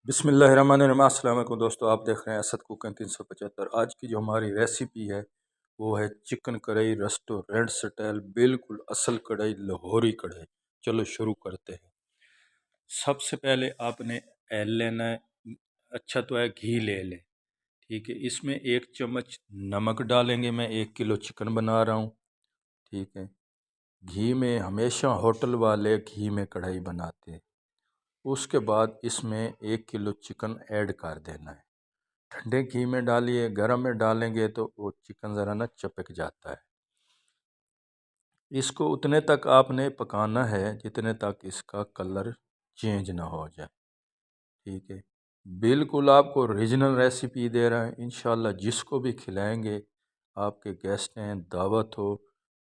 بسم اللہ الرحمن الرحیم۔ السلام علیکم دوستو، آپ دیکھ رہے ہیں اسد کوکنگ 375۔ آج کی جو ہماری ریسیپی ہے وہ ہے چکن کڑھائی ریسٹورنٹ سٹائل، بالکل اصل کڑھائی، لاہوری کڑھائی۔ چلو شروع کرتے ہیں۔ سب سے پہلے آپ نے ایل لینا ہے، اچھا تو ہے گھی لے لیں، ٹھیک ہے۔ اس میں 1 چمچ نمک ڈالیں گے، میں 1 کلو چکن بنا رہا ہوں، ٹھیک ہے۔ گھی میں ہمیشہ ہوٹل والے گھی میں کڑھائی بناتے ہیں۔ اس کے بعد اس میں 1 کلو چکن ایڈ کر دینا ہے۔ ٹھنڈے گھی میں ڈالیے، گرم میں ڈالیں گے تو وہ چکن ذرا نہ چپک جاتا ہے۔ اس کو اتنے تک آپ نے پکانا ہے جتنے تک اس کا کلر چینج نہ ہو جائے، ٹھیک ہے۔ بالکل آپ کو اوریجنل ریسیپی دے رہا ہے، انشاءاللہ جس کو بھی کھلائیں گے، آپ کے گیسٹ ہیں، دعوت ہو،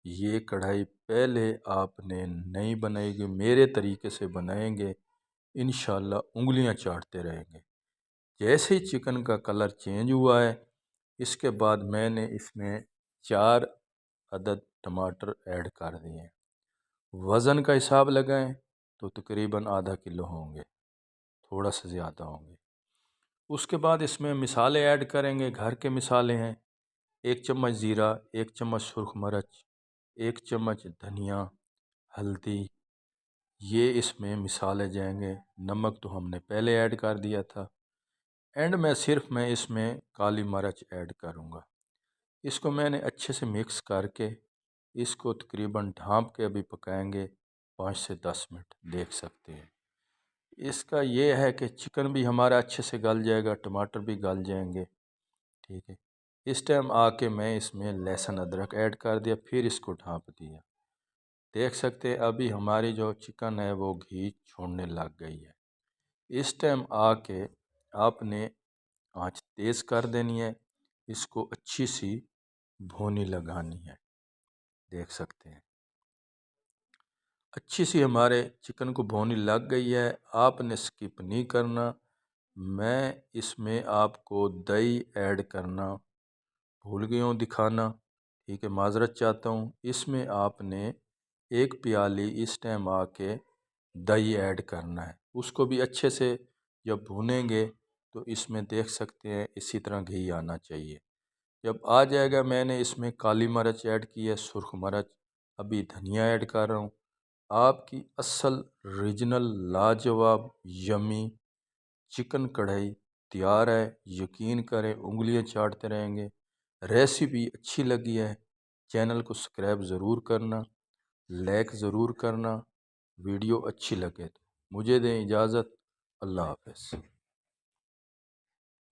یہ کڑھائی پہلے آپ نے نہیں بنائی گی، میرے طریقے سے بنائیں گے، انشاءاللہ انگلیاں چاٹتے رہیں گے۔ جیسے ہی چکن کا کلر چینج ہوا ہے، اس کے بعد میں نے اس میں 4 عدد ٹماٹر ایڈ کر دیے ہیں۔ وزن کا حساب لگائیں تو تقریباً آدھا کلو ہوں گے، تھوڑا سا زیادہ ہوں گے۔ اس کے بعد اس میں مسالے ایڈ کریں گے، گھر کے مسالے ہیں۔ 1 چمچ زیرہ، 1 چمچ سرخ مرچ، 1 چمچ دھنیا، ہلدی، یہ اس میں مسالے جائیں گے۔ نمک تو ہم نے پہلے ایڈ کر دیا تھا۔ اینڈ میں صرف اس میں کالی مرچ ایڈ کروں گا۔ اس کو میں نے اچھے سے مکس کر کے اس کو تقریباً ڈھانپ کے ابھی پکائیں گے 5 سے 10 منٹ، دیکھ سکتے ہیں۔ اس کا یہ ہے کہ چکن بھی ہمارا اچھے سے گل جائے گا، ٹماٹر بھی گل جائیں گے، ٹھیک ہے۔ اس ٹائم آ کے میں اس میں لہسن ادرک ایڈ کر دیا، پھر اس کو ڈھانپ دیا۔ دیکھ سکتے ہیں ابھی ہماری جو چکن ہے وہ گھی چھوڑنے لگ گئی ہے۔ اس ٹائم آ کے آپ نے آنچ تیز کر دینی ہے، اس کو اچھی سی بھونی لگانی ہے، دیکھ سکتے ہیں اچھی سی ہمارے چکن کو بھونی لگ گئی ہے۔ آپ نے سکپ نہیں کرنا، میں اس میں آپ کو دہی ایڈ کرنا بھول گیا ہوں دکھانا، ٹھیک ہے، معذرت چاہتا ہوں۔ اس میں آپ نے 1 پیالی اس ٹائم آ کے دہی ایڈ کرنا ہے۔ اس کو بھی اچھے سے جب بھونیں گے تو اس میں دیکھ سکتے ہیں اسی طرح گھی آنا چاہیے۔ جب آ جائے گا، میں نے اس میں کالی مرچ ایڈ کی ہے، سرخ مرچ، ابھی دھنیا ایڈ کر رہا ہوں۔ آپ کی اصل ریجنل لاجواب یمی چکن کڑھائی تیار ہے، یقین کریں انگلیاں چاٹتے رہیں گے۔ ریسیپی اچھی لگی ہے، چینل کو سبسکرائب ضرور کرنا، لائک ضرور کرنا، ویڈیو اچھی لگے تو مجھے دیں اجازت۔ اللہ حافظ۔